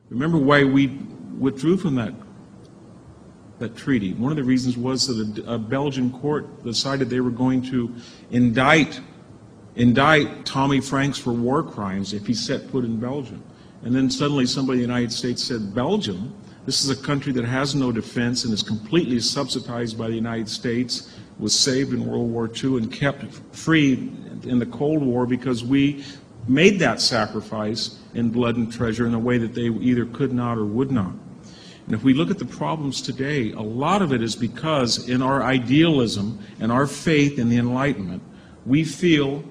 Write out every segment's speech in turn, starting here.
Remember why we withdrew from that treaty. One of the reasons was that a Belgian court decided they were going to indict Tommy Franks for war crimes if he set foot in Belgium. And then suddenly somebody in the United States said, Belgium? This is a country that has no defense and is completely subsidized by the United States, was saved in World War II and kept free in the Cold War because we made that sacrifice in blood and treasure in a way that they either could not or would not. And if we look at the problems today, a lot of it is because in our idealism and our faith in the Enlightenment, we feel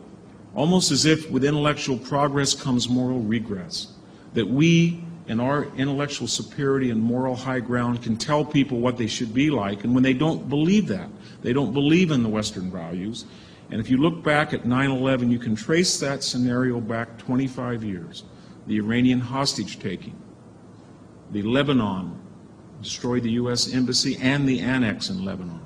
almost as if with intellectual progress comes moral regress. That we, in our intellectual superiority and moral high ground, can tell people what they should be like, and when they don't believe that, they don't believe in the Western values. And if you look back at 9/11, you can trace that scenario back 25 years. The Iranian hostage-taking, the Lebanon, destroyed the U.S. embassy and the annex in Lebanon.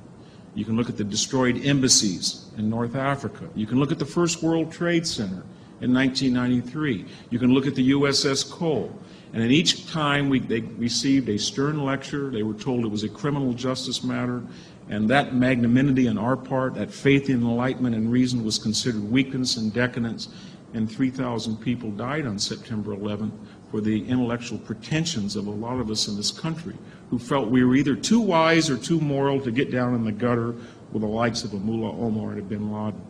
You can look at the destroyed embassies in North Africa. You can look at the First World Trade Center in 1993. You can look at the USS Cole. And in each time they received a stern lecture, they were told it was a criminal justice matter, and that magnanimity on our part, that faith in enlightenment and reason was considered weakness and decadence, and 3,000 people died on September 11th for the intellectual pretensions of a lot of us in this country who felt we were either too wise or too moral to get down in the gutter with the likes of a Mullah Omar and a bin Laden.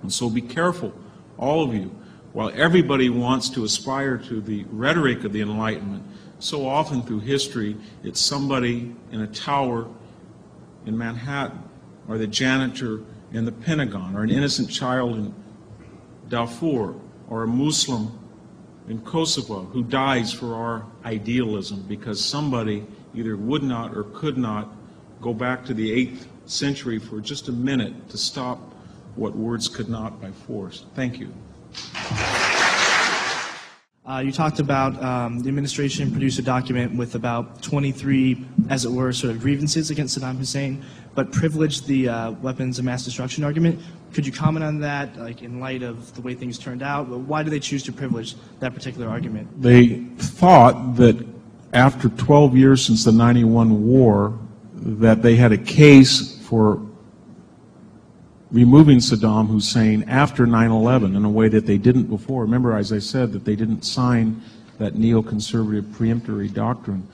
And so be careful, all of you. While everybody wants to aspire to the rhetoric of the Enlightenment, so often through history, it's somebody in a tower in Manhattan, or the janitor in the Pentagon, or an innocent child in Darfur, or a Muslim in Kosovo who dies for our idealism because somebody either would not or could not go back to the 8th century for just a minute to stop what words could not by force. Thank you. You talked about the administration produced a document with about 23, as it were, sort of grievances against Saddam Hussein, but privileged the weapons of mass destruction argument. Could you comment on that, like in light of the way things turned out? Why do they choose to privilege that particular argument? They thought that after 12 years since the 91 war, that they had a case for removing Saddam Hussein after 9/11 in a way that they didn't before. Remember, as I said, that they didn't sign that neoconservative preemptory doctrine.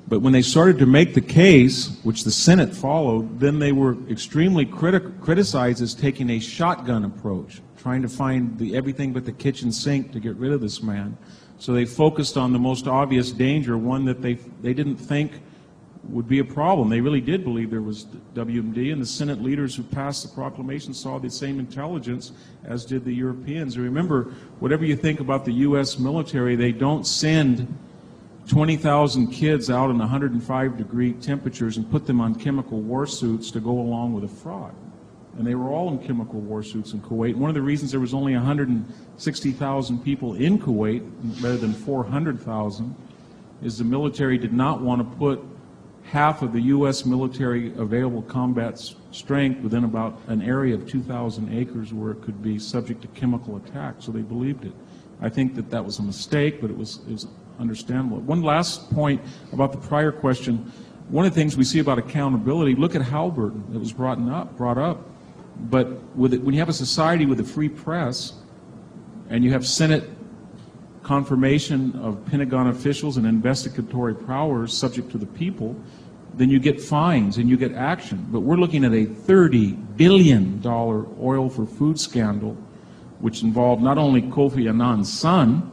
But when they started to make the case, which the Senate followed, then they were extremely criticized as taking a shotgun approach, trying to find everything but the kitchen sink to get rid of this man. So they focused on the most obvious danger, one that they didn't think would be a problem. They really did believe there was WMD, and the Senate leaders who passed the proclamation saw the same intelligence as did the Europeans. And remember, whatever you think about the U.S. military, they don't send 20,000 kids out in 105-degree temperatures and put them on chemical war suits to go along with a fraud. And they were all in chemical war suits in Kuwait. One of the reasons there was only 160,000 people in Kuwait rather than 400,000 is the military did not want to put half of the U.S. military available combat strength within about an area of 2,000 acres where it could be subject to chemical attack, so they believed it. I think that was a mistake, but it was understandable. One last point about the prior question. One of the things we see about accountability, look at Halliburton, it was brought up. But when you have a society with a free press and you have Senate confirmation of Pentagon officials and investigatory powers subject to the people, then you get fines and you get action. But we're looking at a $30 billion oil for food scandal, which involved not only Kofi Annan's son,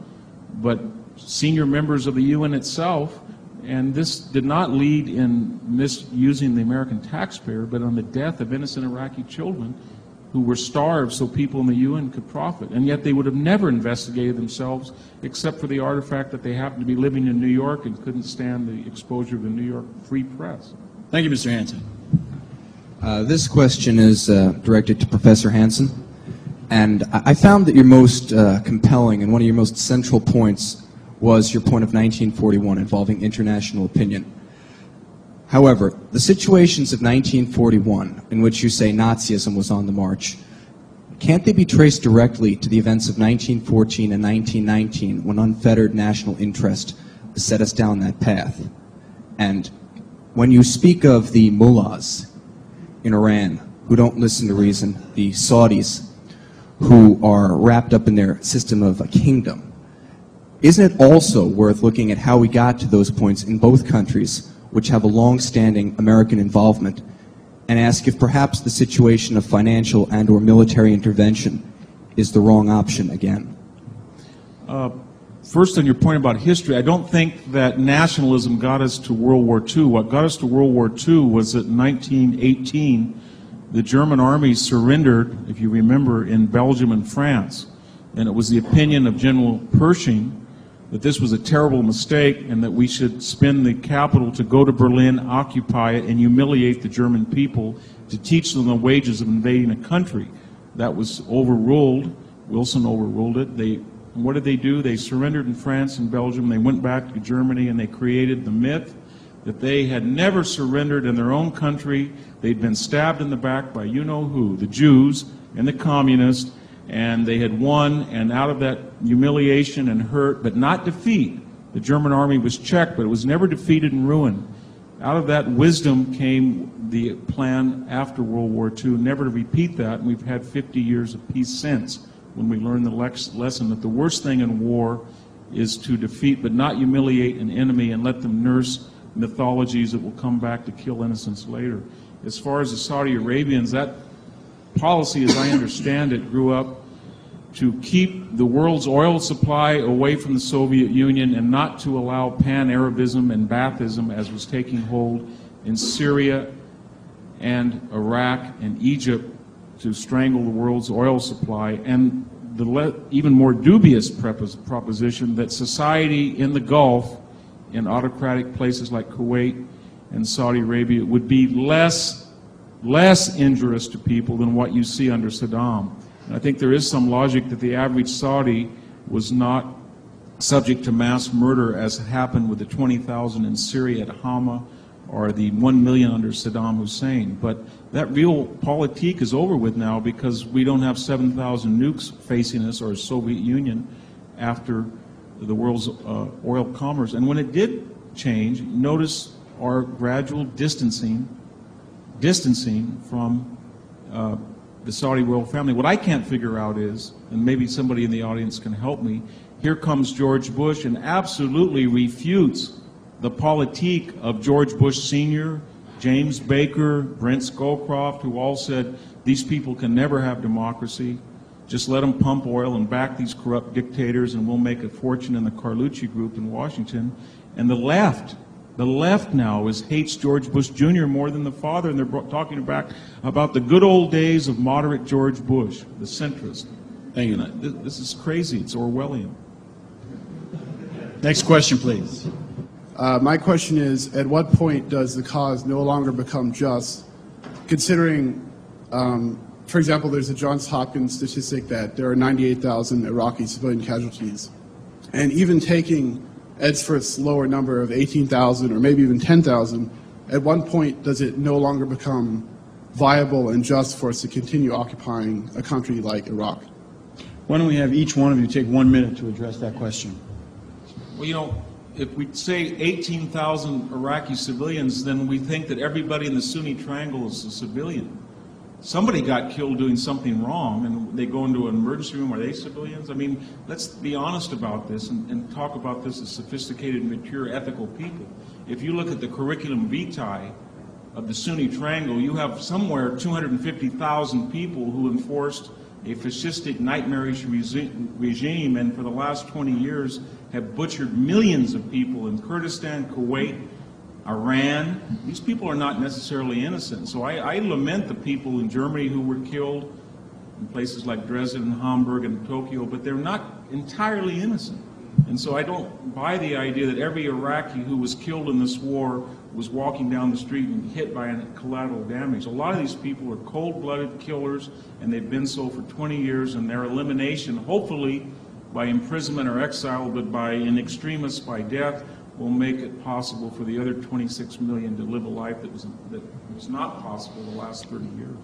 but senior members of the UN itself. And this did not lead in misusing the American taxpayer, but on the death of innocent Iraqi children who were starved so people in the UN could profit. And yet they would have never investigated themselves except for the artifact that they happened to be living in New York and couldn't stand the exposure of the New York free press. Thank you, Mr. Hanson. This question is directed to Professor Hanson. And I found that your most compelling and one of your most central points was your point of 1941 involving international opinion. However, the situations of 1941, in which you say Nazism was on the march, can't they be traced directly to the events of 1914 and 1919, when unfettered national interest set us down that path. And when you speak of the mullahs in Iran who don't listen to reason, the Saudis who are wrapped up in their system of a kingdom, isn't it also worth looking at how we got to those points in both countries, which have a long-standing American involvement, and ask if perhaps the situation of financial and or military intervention is the wrong option again? First, on your point about history, I don't think that nationalism got us to World War II. What got us to World War II was that in 1918, the German army surrendered, if you remember, in Belgium and France. And it was the opinion of General Pershing that this was a terrible mistake and that we should spend the capital to go to Berlin, occupy it, and humiliate the German people to teach them the wages of invading a country. That was overruled. Wilson overruled it. What did they do? They surrendered in France and Belgium. They went back to Germany and they created the myth that they had never surrendered in their own country. They'd been stabbed in the back by you-know-who, the Jews and the communists, and they had won, and out of that humiliation and hurt, but not defeat, the German army was checked, but it was never defeated and ruined. Out of that wisdom came the plan after World War II, never to repeat that, and we've had 50 years of peace since, when we learned the lesson that the worst thing in war is to defeat but not humiliate an enemy and let them nurse mythologies that will come back to kill innocents later. As far as the Saudi Arabians, that policy, as I understand it, grew up to keep the world's oil supply away from the Soviet Union and not to allow pan-Arabism and Baathism, as was taking hold in Syria and Iraq and Egypt, to strangle the world's oil supply, and the even more dubious proposition that society in the Gulf, in autocratic places like Kuwait and Saudi Arabia, would be less injurious to people than what you see under Saddam. And I think there is some logic that the average Saudi was not subject to mass murder as happened with the 20,000 in Syria at Hama or the 1 million under Saddam Hussein. But that real politique is over with now because we don't have 7,000 nukes facing us or a Soviet Union after the world's oil commerce. And when it did change, notice our gradual distancing from the Saudi royal family. What I can't figure out is, and maybe somebody in the audience can help me, here comes George Bush and absolutely refutes the politique of George Bush Sr., James Baker, Brent Scowcroft, who all said these people can never have democracy. Just let them pump oil and back these corrupt dictators and we'll make a fortune in the Carlucci group in Washington. And the left now hates George Bush Jr. more than the father, and they're talking about the good old days of moderate George Bush, the centrist. Thank you. This is crazy. It's Orwellian. Next question, please. My question is, at what point does the cause no longer become just, considering, for example, there's a Johns Hopkins statistic that there are 98,000 Iraqi civilian casualties, and even taking Edsforth's lower number of 18,000 or maybe even 10,000, at one point does it no longer become viable and just for us to continue occupying a country like Iraq? Why don't we have each one of you take 1 minute to address that question? Well, you know, if we say 18,000 Iraqi civilians, then we think that everybody in the Sunni Triangle is a civilian. Somebody got killed doing something wrong, and they go into an emergency room. Are they civilians? I mean, let's be honest about this and talk about this as sophisticated, mature, ethical people. If you look at the curriculum vitae of the Sunni Triangle, you have somewhere 250,000 people who enforced a fascistic, nightmarish regime, and for the last 20 years have butchered millions of people in Kurdistan, Kuwait, Iran. These people are not necessarily innocent. So I lament the people in Germany who were killed in places like Dresden, Hamburg, and Tokyo, but they're not entirely innocent. And so I don't buy the idea that every Iraqi who was killed in this war was walking down the street and hit by collateral damage. A lot of these people are cold-blooded killers, and they've been so for 20 years, and their elimination, hopefully by imprisonment or exile, but by in extremis by death, will make it possible for the other 26 million to live a life that was not possible the last 30 years.